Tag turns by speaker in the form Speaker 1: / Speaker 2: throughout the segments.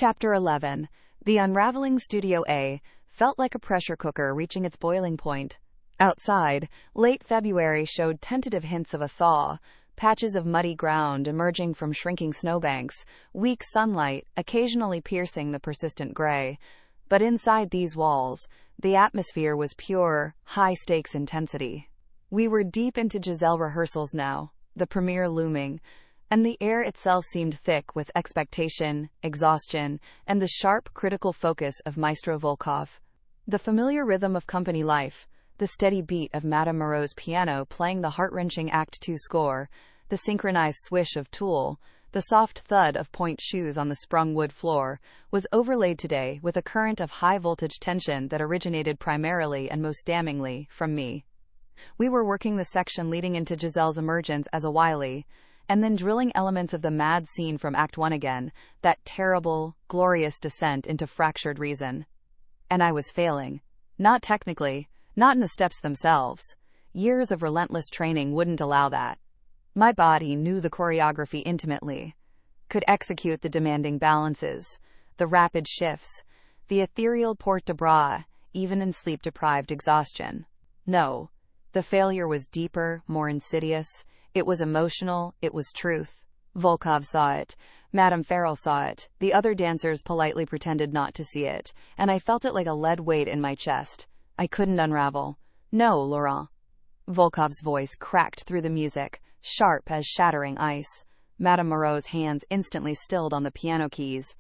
Speaker 1: Chapter 11. The Unraveling Studio A felt like a pressure cooker reaching its boiling point. Outside, late February showed tentative hints of a thaw, patches of muddy ground emerging from shrinking snowbanks, weak sunlight occasionally piercing the persistent gray. But inside these walls, the atmosphere was pure, high-stakes intensity. We were deep into Giselle rehearsals now, the premiere looming, and the air itself seemed thick with expectation, exhaustion, and the sharp, critical focus of Maestro Volkov. The familiar rhythm of company life, the steady beat of Madame Moreau's piano playing the heart-wrenching Act II score, the synchronized swish of tulle, the soft thud of point shoes on the sprung wood floor, was overlaid today with a current of high-voltage tension that originated primarily and most damningly from me. We were working the section leading into Giselle's emergence as a wily, and then drilling elements of the mad scene from Act I again, that terrible, glorious descent into fractured reason. And I was failing. Not technically, not in the steps themselves. Years of relentless training wouldn't allow that. My body knew the choreography intimately, could execute the demanding balances, the rapid shifts, the ethereal port de bras, even in sleep-deprived exhaustion. No, the failure was deeper, more insidious. It was emotional, it was truth. Volkov saw it, Madame Farrell saw it, the other dancers politely pretended not to see it, and I felt it like a lead weight in my chest. I couldn't unravel. No, Laurent. Volkov's voice cracked through the music, sharp as shattering ice. Madame Moreau's hands instantly stilled on the piano keys.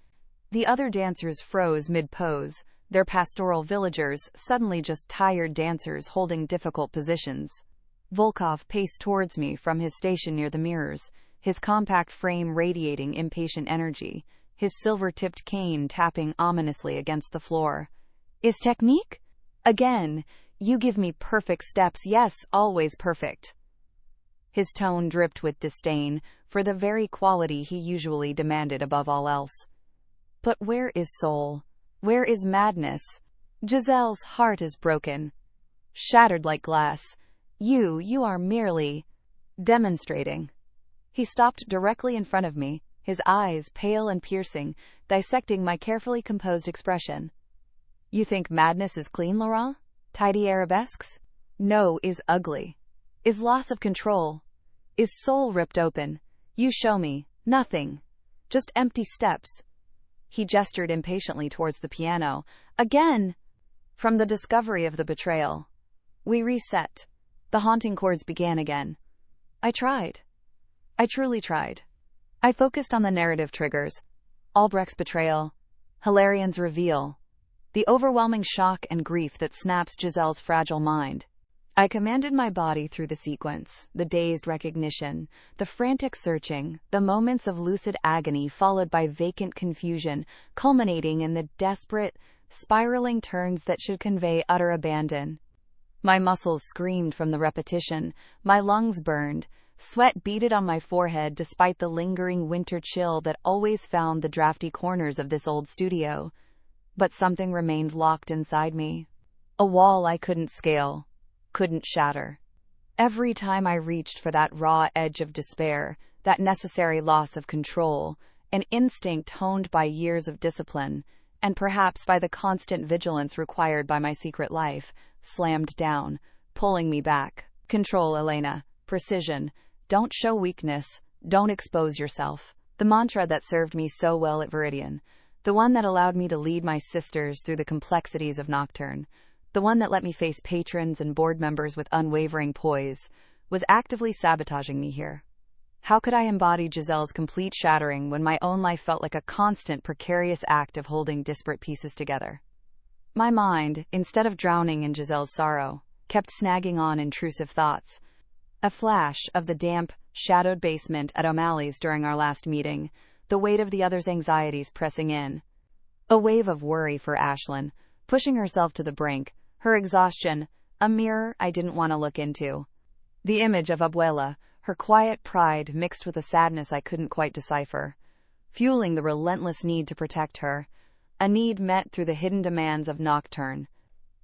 Speaker 1: The other dancers froze mid-pose, their pastoral villagers suddenly just tired dancers holding difficult positions. Volkov paced towards me from his station near the mirrors, his compact frame radiating impatient energy, his silver-tipped cane tapping ominously against the floor. Is technique? Again, you give me perfect steps, yes, always perfect. His tone dripped with disdain for the very quality he usually demanded above all else. But where is soul? Where is madness? Giselle's heart is broken, shattered like glass. You are merely demonstrating. He stopped directly in front of me, his eyes pale and piercing, dissecting my carefully composed expression. You think madness is clean, Laurent? Tidy arabesques? No, is ugly. Is loss of control. Is soul ripped open. You show me. Nothing. Just empty steps. He gestured impatiently towards the piano. Again! From the discovery of the betrayal. We reset. The haunting chords began again. I tried. I truly tried. I focused on the narrative triggers. Albrecht's betrayal. Hilarian's reveal. The overwhelming shock and grief that snaps Giselle's fragile mind. I commanded my body through the sequence, the dazed recognition, the frantic searching, the moments of lucid agony followed by vacant confusion, culminating in the desperate, spiraling turns that should convey utter abandon. My muscles screamed from the repetition, my lungs burned, sweat beaded on my forehead despite the lingering winter chill that always found the drafty corners of this old studio. But something remained locked inside me. A wall I couldn't scale, couldn't shatter. Every time I reached for that raw edge of despair, that necessary loss of control, an instinct honed by years of discipline, and perhaps by the constant vigilance required by my secret life, slammed down, pulling me back. Control, Elena. Precision. Don't show weakness. Don't expose yourself. The mantra that served me so well at Viridian. The one that allowed me to lead my sisters through the complexities of Nocturne. The one that let me face patrons and board members with unwavering poise, was actively sabotaging me here. How could I embody Giselle's complete shattering when my own life felt like a constant precarious act of holding disparate pieces together? My mind, instead of drowning in Giselle's sorrow, kept snagging on intrusive thoughts. A flash of the damp, shadowed basement at O'Malley's during our last meeting, the weight of the other's anxieties pressing in. A wave of worry for Ashlyn, pushing herself to the brink, her exhaustion, a mirror I didn't want to look into. The image of Abuela, her quiet pride mixed with a sadness I couldn't quite decipher, fueling the relentless need to protect her, a need met through the hidden demands of Nocturne.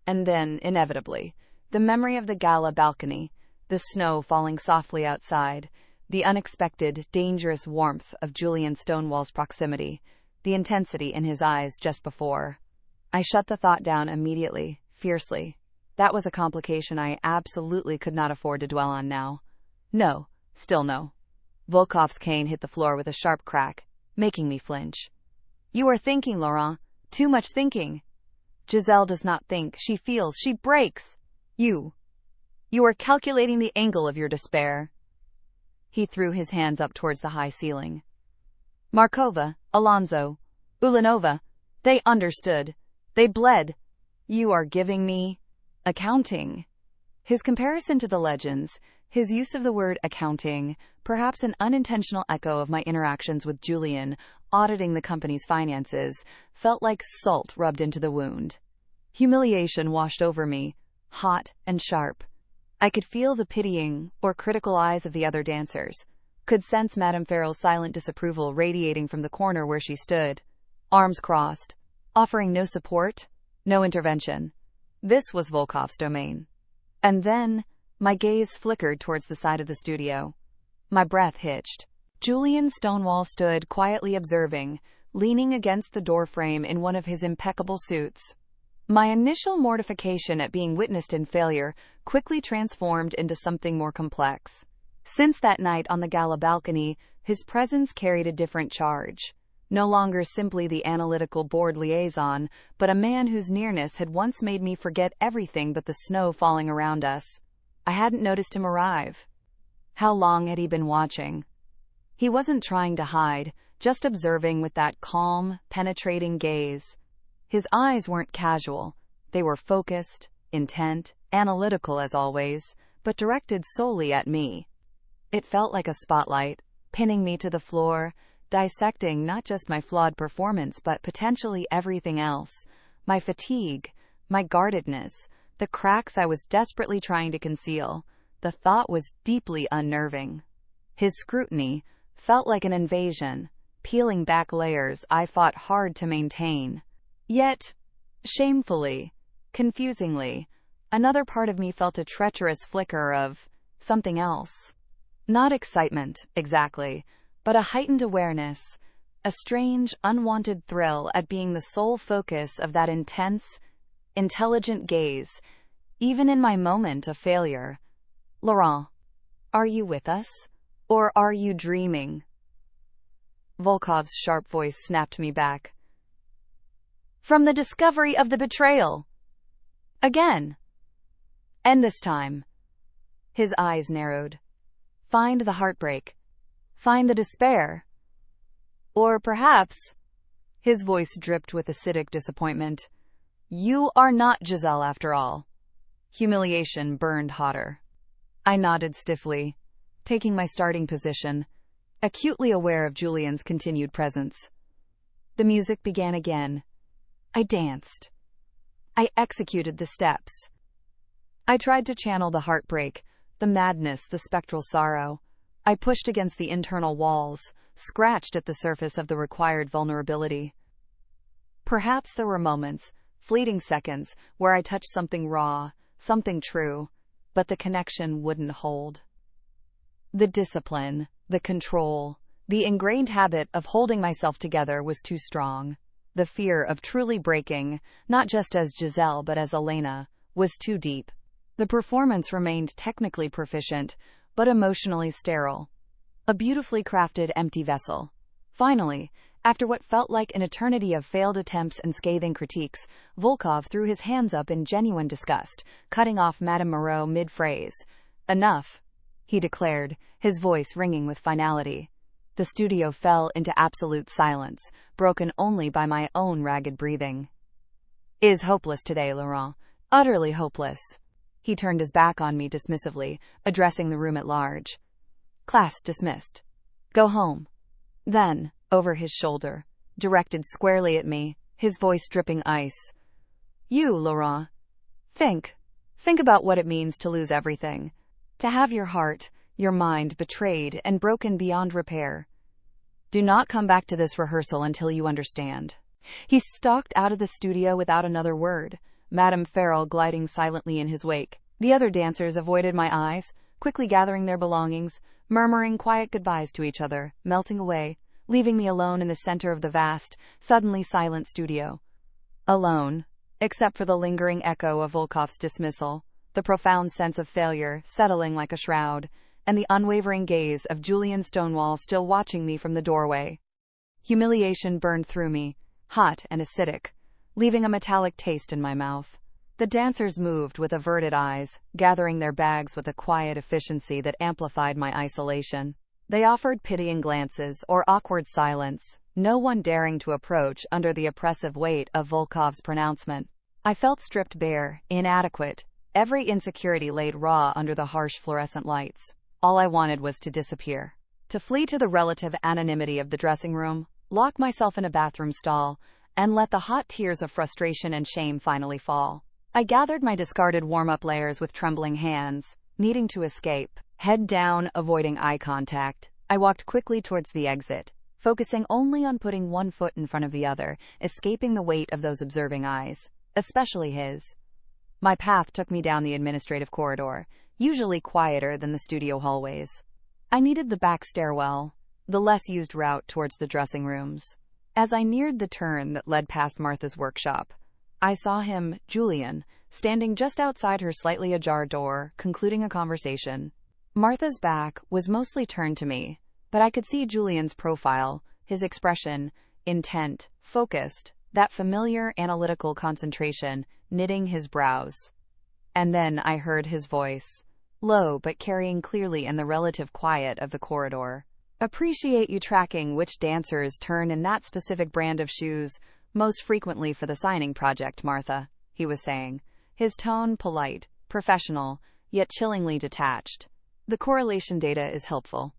Speaker 1: And then, inevitably, the memory of the gala balcony, the snow falling softly outside, the unexpected, dangerous warmth of Julian Stonewall's proximity, the intensity in his eyes just before. I shut the thought down immediately, fiercely. That was a complication I absolutely could not afford to dwell on now. No, still no. Volkov's cane hit the floor with a sharp crack, making me flinch. You are thinking, Laurent. Too much thinking. Giselle does not think, she feels, she breaks. You are calculating the angle of your despair. He threw his hands up towards the high ceiling. Markova, Alonso, Ulanova, they understood. They bled. You are giving me accounting. His comparison to the legends, his use of the word accounting, perhaps an unintentional echo of my interactions with Julian, auditing the company's finances, felt like salt rubbed into the wound. Humiliation washed over me, hot and sharp. I could feel the pitying or critical eyes of the other dancers, could sense Madame Farrell's silent disapproval radiating from the corner where she stood, arms crossed, offering no support, no intervention. This was Volkov's domain. And then, my gaze flickered towards the side of the studio. My breath hitched. Julian Stonewall stood quietly observing, leaning against the doorframe in one of his impeccable suits. My initial mortification at being witnessed in failure quickly transformed into something more complex. Since that night on the gala balcony, his presence carried a different charge. No longer simply the analytical board liaison, but a man whose nearness had once made me forget everything but the snow falling around us. I hadn't noticed him arrive. How long had he been watching? He wasn't trying to hide, just observing with that calm, penetrating gaze. His eyes weren't casual. They were focused, intent, analytical as always, but directed solely at me. It felt like a spotlight, pinning me to the floor, dissecting not just my flawed performance but potentially everything else. My fatigue, my guardedness, the cracks I was desperately trying to conceal. The thought was deeply unnerving. His scrutiny felt like an invasion, peeling back layers I fought hard to maintain. Yet, shamefully, confusingly, another part of me felt a treacherous flicker of something else. Not excitement, exactly, but a heightened awareness, a strange, unwanted thrill at being the sole focus of that intense, intelligent gaze, even in my moment of failure. Laurent, are you with us? Or are you dreaming? Volkov's sharp voice snapped me back. From the discovery of the betrayal. Again. And this time. His eyes narrowed. Find the heartbreak. Find the despair. Or perhaps, his voice dripped with acidic disappointment, you are not Giselle after all. Humiliation burned hotter. I nodded stiffly, taking my starting position, acutely aware of Julian's continued presence. The music began again. I danced. I executed the steps. I tried to channel the heartbreak, the madness, the spectral sorrow. I pushed against the internal walls, scratched at the surface of the required vulnerability. Perhaps there were moments, fleeting seconds, where I touched something raw, something true, but the connection wouldn't hold. The discipline, the control, the ingrained habit of holding myself together was too strong. The fear of truly breaking, not just as Giselle but as Elena, was too deep. The performance remained technically proficient, but emotionally sterile. A beautifully crafted empty vessel. Finally, after what felt like an eternity of failed attempts and scathing critiques, Volkov threw his hands up in genuine disgust, cutting off Madame Moreau mid-phrase. Enough, he declared, his voice ringing with finality. The studio fell into absolute silence, broken only by my own ragged breathing. Is hopeless today, Laurent. Utterly hopeless. He turned his back on me dismissively, addressing the room at large. Class dismissed. Go home. Then, over his shoulder, directed squarely at me, his voice dripping ice. You, Laurent. Think about what it means to lose everything. To have your heart, your mind betrayed and broken beyond repair. Do not come back to this rehearsal until you understand. He stalked out of the studio without another word, Madame Farrell gliding silently in his wake. The other dancers avoided my eyes, quickly gathering their belongings, murmuring quiet goodbyes to each other, melting away, leaving me alone in the center of the vast, suddenly silent studio. Alone, except for the lingering echo of Volkov's dismissal, the profound sense of failure settling like a shroud, and the unwavering gaze of Julian Stonewall still watching me from the doorway. Humiliation burned through me, hot and acidic, leaving a metallic taste in my mouth. The dancers moved with averted eyes, gathering their bags with a quiet efficiency that amplified my isolation. They offered pitying glances or awkward silence, no one daring to approach under the oppressive weight of Volkov's pronouncement. I felt stripped bare, inadequate, every insecurity laid raw under the harsh fluorescent lights. All I wanted was to disappear. To flee to the relative anonymity of the dressing room, lock myself in a bathroom stall, and let the hot tears of frustration and shame finally fall. I gathered my discarded warm-up layers with trembling hands, needing to escape. Head down, avoiding eye contact, I walked quickly towards the exit, focusing only on putting one foot in front of the other, escaping the weight of those observing eyes, especially his. My path took me down the administrative corridor, usually quieter than the studio hallways. I needed the back stairwell, the less used route towards the dressing rooms. As I neared the turn that led past Martha's workshop, I saw him, Julian, standing just outside her slightly ajar door, concluding a conversation. Martha's back was mostly turned to me, but I could see Julian's profile, his expression, intent, focused, that familiar analytical concentration, knitting his brows. And then I heard his voice, low but carrying clearly in the relative quiet of the corridor. Appreciate you tracking which dancers turn in that specific brand of shoes most frequently for the signing project, Martha, he was saying, his tone polite, professional, yet chillingly detached. The correlation data is helpful.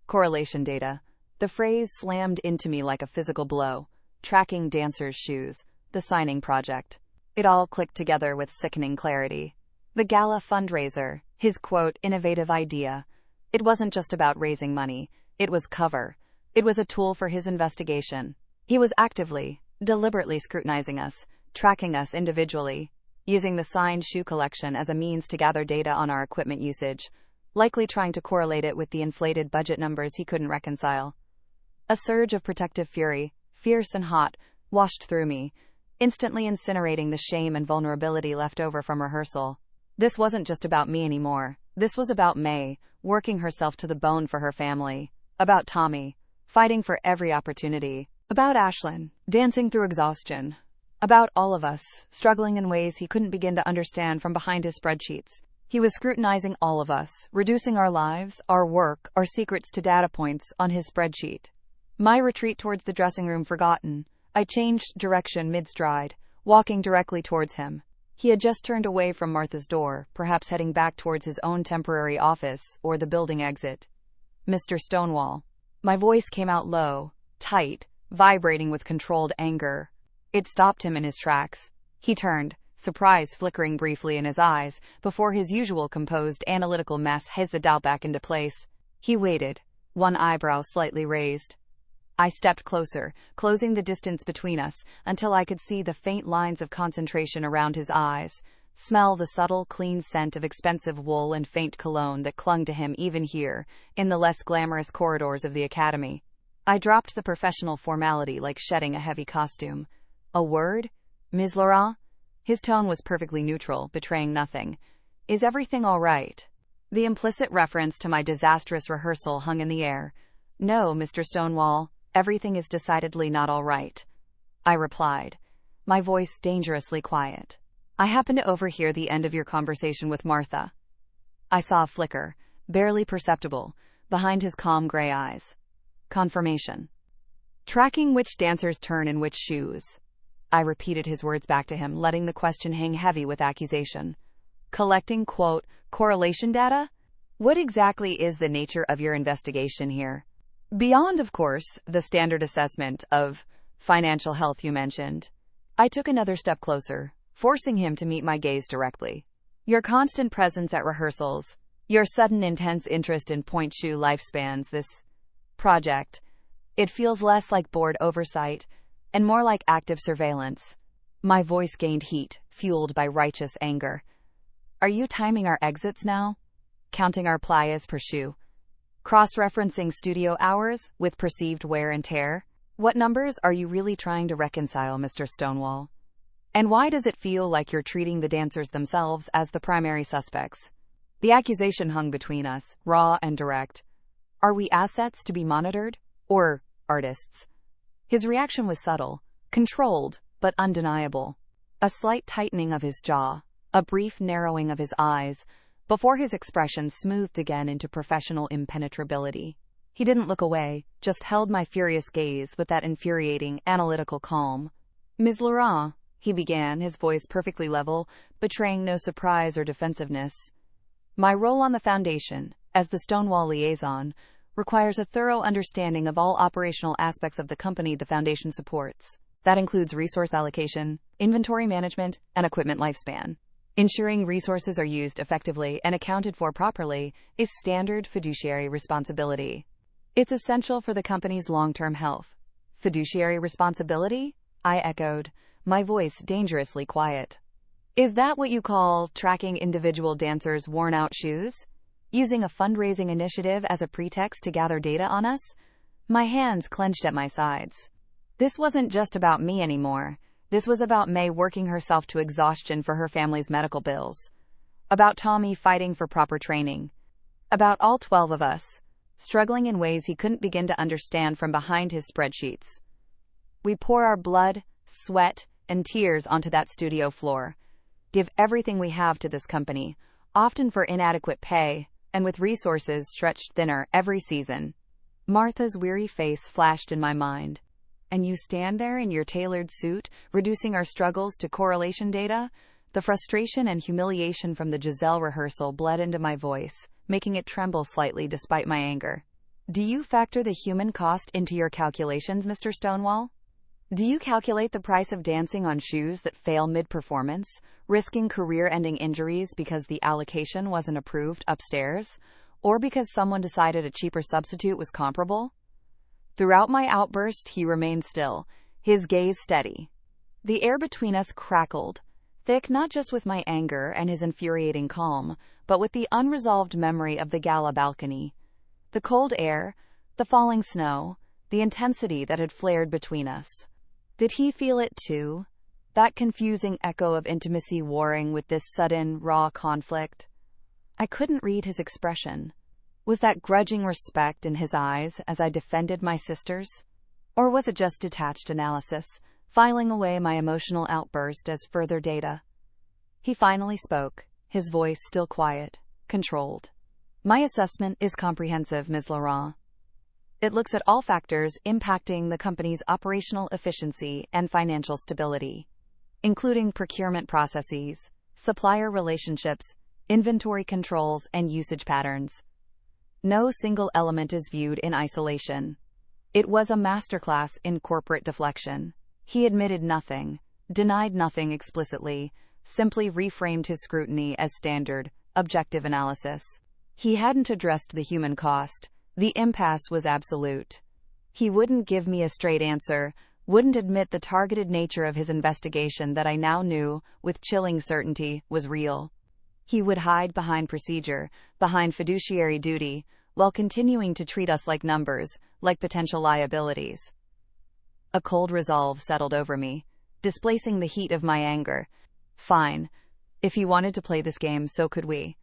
Speaker 1: Correlation data. The phrase slammed into me like a physical blow. Tracking dancers' shoes. The signing project. It all clicked together with sickening clarity. The gala fundraiser. His quote, innovative idea. It wasn't just about raising money. It was cover. It was a tool for his investigation. He was actively, deliberately scrutinizing us, tracking us individually, using the signed shoe collection as a means to gather data on our equipment usage, likely trying to correlate it with the inflated budget numbers he couldn't reconcile. A surge of protective fury, fierce and hot, washed through me, instantly incinerating the shame and vulnerability left over from rehearsal. This wasn't just about me anymore. This was about May, working herself to the bone for her family. About Tommy, fighting for every opportunity. About Ashlyn, dancing through exhaustion. About all of us, struggling in ways he couldn't begin to understand from behind his spreadsheets. He was scrutinizing all of us, reducing our lives, our work, our secrets to data points on his spreadsheet. My retreat towards the dressing room forgotten, I changed direction mid-stride, walking directly towards him. He had just turned away from Martha's door, perhaps heading back towards his own temporary office or the building exit. Mr. Stonewall. My voice came out low, tight, vibrating with controlled anger. It stopped him in his tracks. He turned, surprise flickering briefly in his eyes, before his usual composed analytical mess hissed back into place. He waited, one eyebrow slightly raised. I stepped closer, closing the distance between us, until I could see the faint lines of concentration around his eyes, smell the subtle, clean scent of expensive wool and faint cologne that clung to him even here, in the less glamorous corridors of the academy. I dropped the professional formality like shedding a heavy costume. A word? Ms. Laurent? His tone was perfectly neutral, betraying nothing. Is everything all right? The implicit reference to my disastrous rehearsal hung in the air. No, Mr. Stonewall, everything is decidedly not all right, I replied, my voice dangerously quiet. I happened to overhear the end of your conversation with Martha. I saw a flicker, barely perceptible, behind his calm gray eyes. Confirmation. Tracking which dancers turn in which shoes. I repeated his words back to him, letting the question hang heavy with accusation. Collecting, quote, correlation data? What exactly is the nature of your investigation here? Beyond, of course, the standard assessment of financial health you mentioned. I took another step closer, forcing him to meet my gaze directly. Your constant presence at rehearsals, your sudden intense interest in point shoe lifespans, this project, it feels less like bored oversight and more like active surveillance. My voice gained heat, fueled by righteous anger. Are you timing our exits now? Counting our plies per shoe? Cross-referencing studio hours with perceived wear and tear? What numbers are you really trying to reconcile, Mr. Stonewall? And why does it feel like you're treating the dancers themselves as the primary suspects? The accusation hung between us, raw and direct. Are we assets to be monitored? Or artists? His reaction was subtle, controlled, but undeniable. A slight tightening of his jaw, a brief narrowing of his eyes, before his expression smoothed again into professional impenetrability. He didn't look away, just held my furious gaze with that infuriating, analytical calm. "Ms. Laurent," he began, his voice perfectly level, betraying no surprise or defensiveness. "My role on the Foundation, as the Stonewall liaison, requires a thorough understanding of all operational aspects of the company the Foundation supports. That includes resource allocation, inventory management, and equipment lifespan. Ensuring resources are used effectively and accounted for properly is standard fiduciary responsibility. It's essential for the company's long-term health." "Fiduciary responsibility?" I echoed, my voice dangerously quiet. "Is that what you call tracking individual dancers' worn-out shoes? Using a fundraising initiative as a pretext to gather data on us?" My hands clenched at my sides. This wasn't just about me anymore. This was about May working herself to exhaustion for her family's medical bills. About Tommy fighting for proper training. About all 12 of us, struggling in ways he couldn't begin to understand from behind his spreadsheets. We pour our blood, sweat, and tears onto that studio floor. Give everything we have to this company, often for inadequate pay, and with resources stretched thinner every season. Martha's weary face flashed in my mind. "And you stand there in your tailored suit, reducing our struggles to correlation data?" The frustration and humiliation from the Giselle rehearsal bled into my voice, making it tremble slightly despite my anger. "Do you factor the human cost into your calculations, Mr. Stonewall? Do you calculate the price of dancing on shoes that fail mid-performance, risking career-ending injuries because the allocation wasn't approved upstairs, or because someone decided a cheaper substitute was comparable?" Throughout my outburst, he remained still, his gaze steady. The air between us crackled, thick not just with my anger and his infuriating calm, but with the unresolved memory of the gala balcony. The cold air, the falling snow, the intensity that had flared between us. Did he feel it too? That confusing echo of intimacy warring with this sudden, raw conflict? I couldn't read his expression. Was that grudging respect in his eyes as I defended my sisters? Or was it just detached analysis, filing away my emotional outburst as further data? He finally spoke, his voice still quiet, controlled. "My assessment is comprehensive, Ms. Laurent. It looks at all factors impacting the company's operational efficiency and financial stability, including procurement processes, supplier relationships, inventory controls, and usage patterns. No single element is viewed in isolation." It was a masterclass in corporate deflection. He admitted nothing, denied nothing explicitly, simply reframed his scrutiny as standard, objective analysis. He hadn't addressed the human cost. The impasse was absolute. He wouldn't give me a straight answer, wouldn't admit the targeted nature of his investigation that I now knew, with chilling certainty, was real. He would hide behind procedure, behind fiduciary duty, while continuing to treat us like numbers, like potential liabilities. A cold resolve settled over me, displacing the heat of my anger. Fine. If he wanted to play this game, so could we.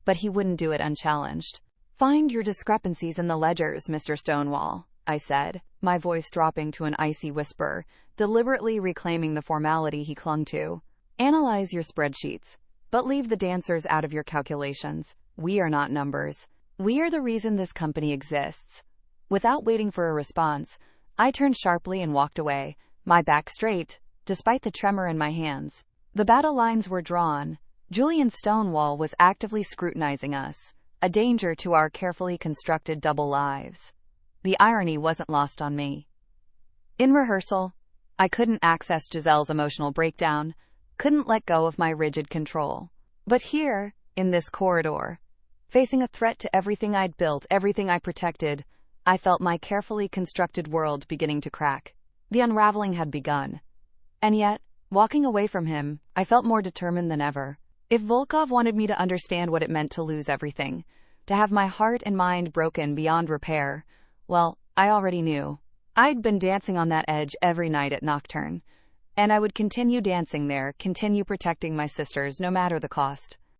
Speaker 1: But he wouldn't do it unchallenged. "Find your discrepancies in the ledgers, Mr. Stonewall," I said, my voice dropping to an icy whisper, deliberately reclaiming the formality he clung to. "Analyze your spreadsheets, but leave the dancers out of your calculations. We are not numbers. We are the reason this company exists." Without waiting for a response, I turned sharply and walked away, my back straight, despite the tremor in my hands. The battle lines were drawn. Julian Stonewall was actively scrutinizing us, a danger to our carefully constructed double lives. The irony wasn't lost on me. In rehearsal, I couldn't access Giselle's emotional breakdown, couldn't let go of my rigid control. But here, in this corridor, facing a threat to everything I'd built, everything I protected, I felt my carefully constructed world beginning to crack. The unraveling had begun. And yet, walking away from him, I felt more determined than ever. If Volkov wanted me to understand what it meant to lose everything, to have my heart and mind broken beyond repair. Well, I already knew. I'd been dancing on that edge every night at Nocturne. And I would continue dancing there, continue protecting my sisters no matter the cost.